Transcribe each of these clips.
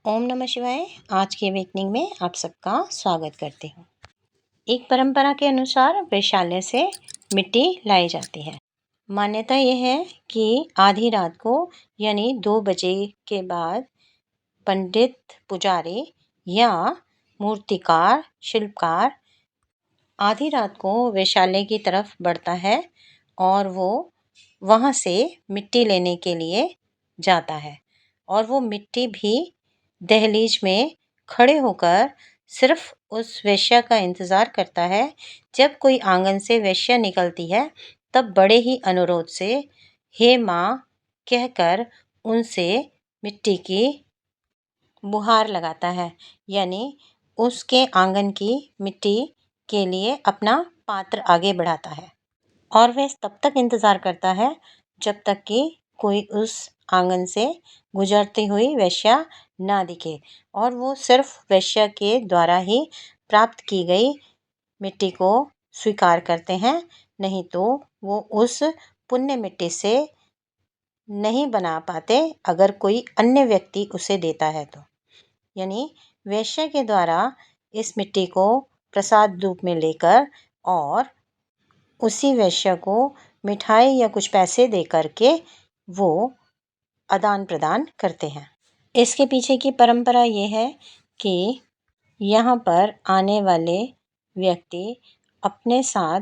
ओम नमः शिवाय। आज की अवेकनिंग में आप सबका स्वागत करती हूँ। एक परंपरा के अनुसार वैशाल्य से मिट्टी लाई जाती है। मान्यता यह है कि आधी रात को यानी 2 बजे के बाद पंडित, पुजारी या मूर्तिकार, शिल्पकार आधी रात को वैशाल्य की तरफ बढ़ता है और वो वहाँ से मिट्टी लेने के लिए जाता है और वो मिट्टी भी दहलीज में खड़े होकर सिर्फ उस वेश्या का इंतज़ार करता है। जब कोई आंगन से वेश्या निकलती है तब बड़े ही अनुरोध से हे माँ कहकर उनसे मिट्टी की बुहार लगाता है, यानी उसके आंगन की मिट्टी के लिए अपना पात्र आगे बढ़ाता है और वह तब तक इंतज़ार करता है जब तक कि कोई उस आंगन से गुजरती हुई वेश्या ना दिखे और वो सिर्फ वेश्या के द्वारा ही प्राप्त की गई मिट्टी को स्वीकार करते हैं, नहीं तो वो उस पुण्य मिट्टी से नहीं बना पाते अगर कोई अन्य व्यक्ति उसे देता है तो। यानी वेश्या के द्वारा इस मिट्टी को प्रसाद रूप में लेकर और उसी वेश्या को मिठाई या कुछ पैसे दे करके वो आदान प्रदान करते हैं। इसके पीछे की परंपरा ये है कि यहाँ पर आने वाले व्यक्ति अपने साथ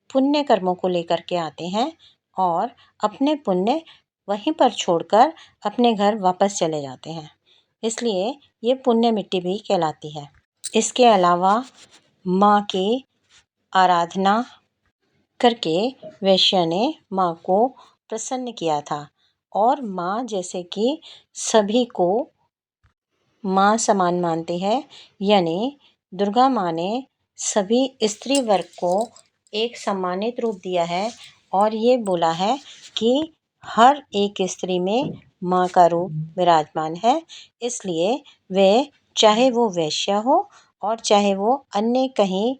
पुण्य कर्मों को लेकर के आते हैं और अपने पुण्य वहीं पर छोड़कर अपने घर वापस चले जाते हैं, इसलिए ये पुण्य मिट्टी भी कहलाती है। इसके अलावा माँ की आराधना करके वेश्या ने माँ को प्रसन्न किया था और माँ जैसे कि सभी को माँ समान मानती है, यानी दुर्गा माँ ने सभी स्त्री वर्ग को एक सम्मानित रूप दिया है और ये बोला है कि हर एक स्त्री में माँ का रूप विराजमान है, इसलिए वे चाहे वो वेश्या हो और चाहे वो अन्य कहीं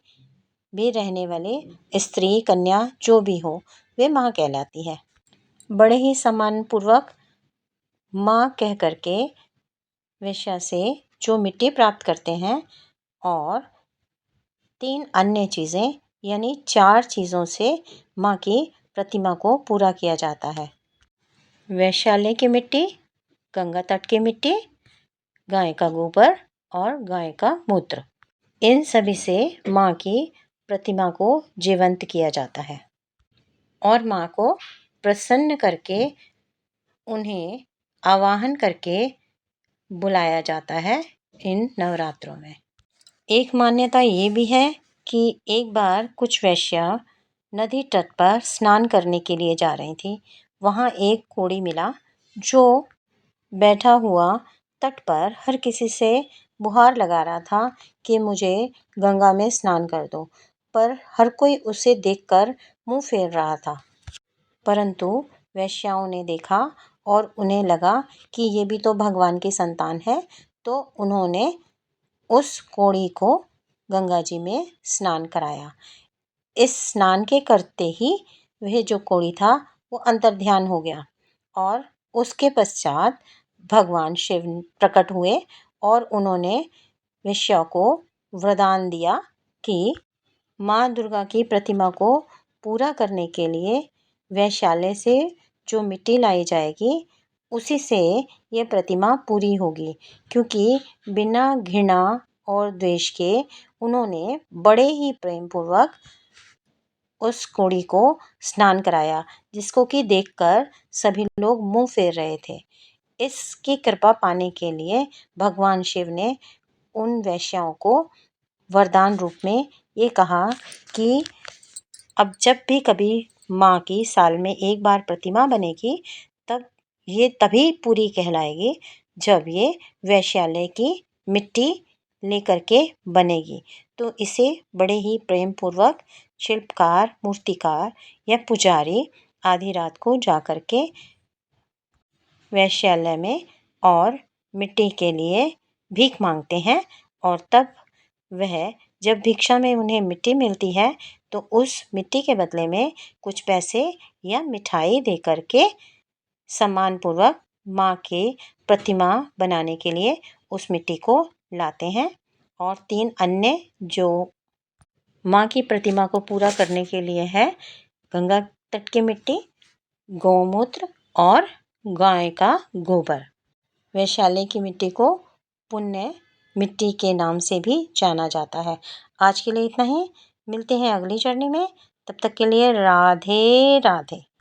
भी रहने वाली स्त्री, कन्या जो भी हो, वे माँ कहलाती है। बड़े ही सम्मानपूर्वक माँ कह करके वेश्या से जो मिट्टी प्राप्त करते हैं और 3 अन्य चीज़ें यानी 4 चीज़ों से माँ की प्रतिमा को पूरा किया जाता है। वैशाल्य की मिट्टी, गंगा तट की मिट्टी, गाय का गोबर और गाय का मूत्र, इन सभी से माँ की प्रतिमा को जीवंत किया जाता है और माँ को प्रसन्न करके उन्हें आवाहन करके बुलाया जाता है इन नवरात्रों में। एक मान्यता ये भी है कि एक बार कुछ वेश्या नदी तट पर स्नान करने के लिए जा रही थी। वहाँ एक कोढ़ी मिला जो बैठा हुआ तट पर हर किसी से गुहार लगा रहा था कि मुझे गंगा में स्नान कर दो, पर हर कोई उसे देखकर मुंह फेर रहा था। परंतु वेश्याओं ने देखा और उन्हें लगा कि ये भी तो भगवान की संतान है, तो उन्होंने उस कोढ़ी को गंगा जी में स्नान कराया। इस स्नान के करते ही वह जो कोढ़ी था वो अंतर्ध्यान हो गया और उसके पश्चात भगवान शिव प्रकट हुए और उन्होंने वेश्या को वरदान दिया कि माँ दुर्गा की प्रतिमा को पूरा करने के लिए वैशाल्य से जो मिट्टी लाई जाएगी उसी से ये प्रतिमा पूरी होगी, क्योंकि बिना घृणा और द्वेष के उन्होंने बड़े ही प्रेम पूर्वक उस कोढ़ी को स्नान कराया, जिसको कि देखकर सभी लोग मुंह फेर रहे थे। इसकी कृपा पाने के लिए भगवान शिव ने उन वेश्याओं को वरदान रूप में ये कहा कि अब जब भी कभी माँ की साल में एक बार प्रतिमा बनेगी तब ये तभी पूरी कहलाएगी जब ये वैशाल्य की मिट्टी लेकर के बनेगी। तो इसे बड़े ही प्रेम पूर्वक शिल्पकार, मूर्तिकार या पुजारी आधी रात को जा कर के वैशाल्य में और मिट्टी के लिए भीख मांगते हैं और तब वह जब भिक्षा में उन्हें मिट्टी मिलती है तो उस मिट्टी के बदले में कुछ पैसे या मिठाई दे कर के सम्मानपूर्वक माँ के प्रतिमा बनाने के लिए उस मिट्टी को लाते हैं और 3 अन्य जो माँ की प्रतिमा को पूरा करने के लिए है गंगा तट की मिट्टी, गौमूत्र और गाय का गोबर। वैशाली की मिट्टी को पुण्य मिट्टी के नाम से भी जाना जाता है। आज के लिए इतना ही। मिलते हैं अगली जर्नी में। तब तक के लिए राधे राधे।